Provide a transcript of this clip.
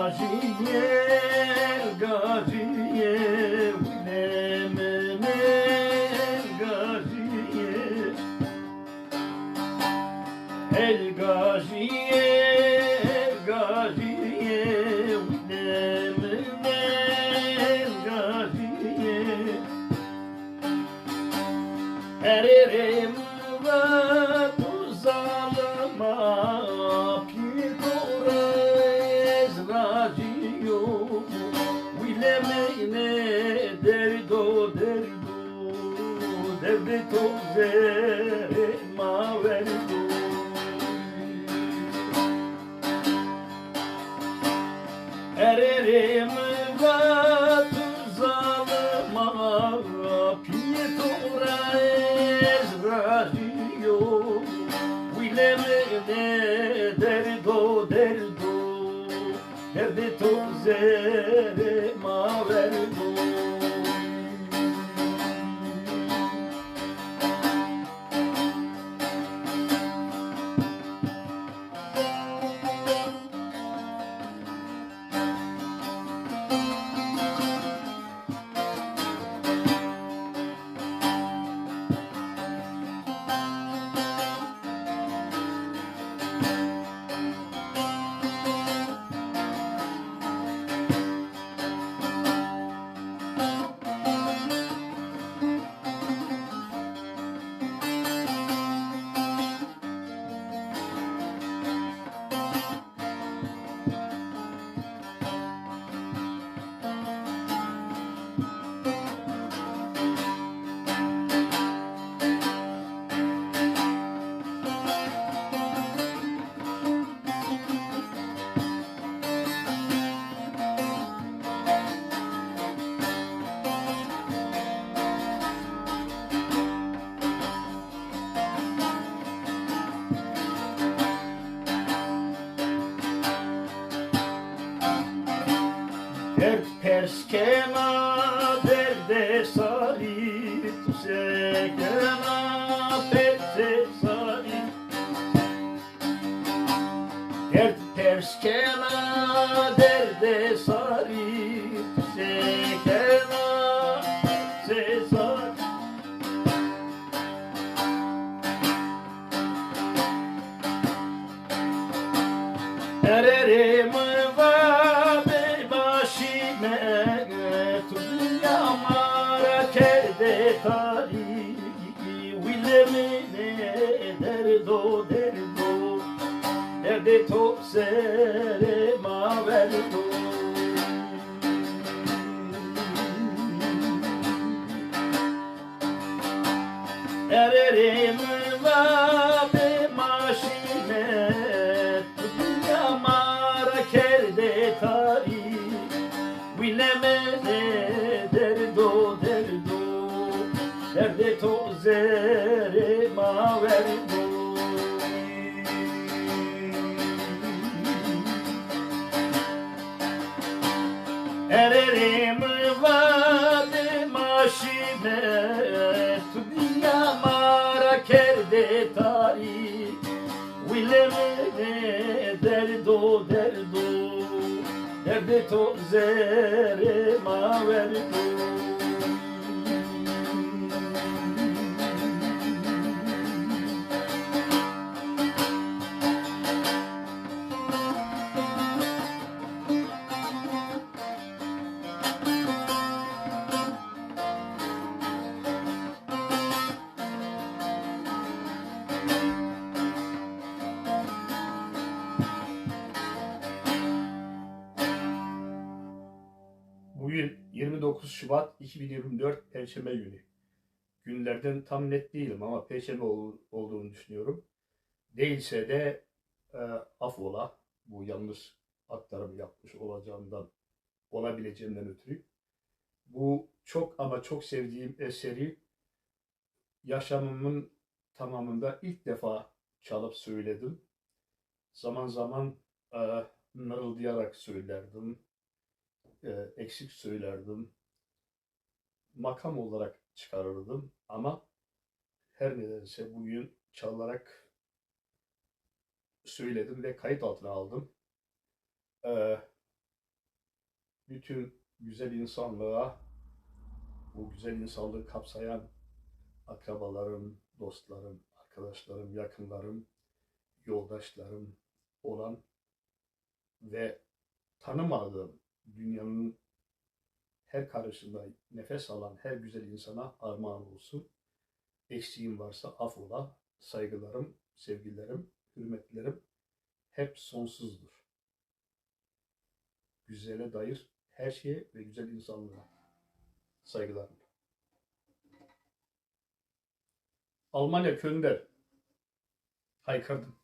gaziye, gaziye, bilemem gaziye. El gaziye, gaziye, bilemem gaziye. Ererim ve tuzalıma pidores razio. Bilemeyne derdo derdo, derdi toze maverdo. Ererim ve tuzalıma pidores razio. Bilemeyne derdo derdo, derdi toze maverdo. Dert perskema derde sari, tu sekema petse sari. Dert perskema derde sari, tu sekema petse sari. Ererim ve başime tu dünya mara kerde tari. Willemine derdo derdo, derdi to sere maverdo. Ererim ve başime kerde tari. Bilemene derdo derdo, derde tozere maverdo. Ererim vade maşime, dünya mara kerde tari. Bilemene derdo derdo, derdi tozere maverdo. Bugün 29 Şubat 2024 Perşembe günü. Günlerden tam net değilim ama Perşembe olduğunu düşünüyorum. Değilse de affola, bu yanlış aktarım yapmış olabileceğimden ötürü. Bu çok ama çok sevdiğim eseri yaşamımın tamamında ilk defa çalıp söyledim. Zaman zaman mırıldayarak söylerdim, eksik söylerdim, makam olarak çıkarırdım ama her nedense bugün çalarak söyledim ve kayıt altına aldım. bütün güzel insanlığa, bu güzel insanlığı kapsayan akrabalarım, dostlarım, arkadaşlarım, yakınlarım, yoldaşlarım olan ve tanımadığım dünyanın her karışında nefes alan her güzel insana armağan olsun. Eksiğim varsa affola. Saygılarım, sevgilerim, hürmetlerim hep sonsuzdur. Güzele dair her şeye ve güzel insanlığa saygılarım. Almanya Köln'de haykırdım.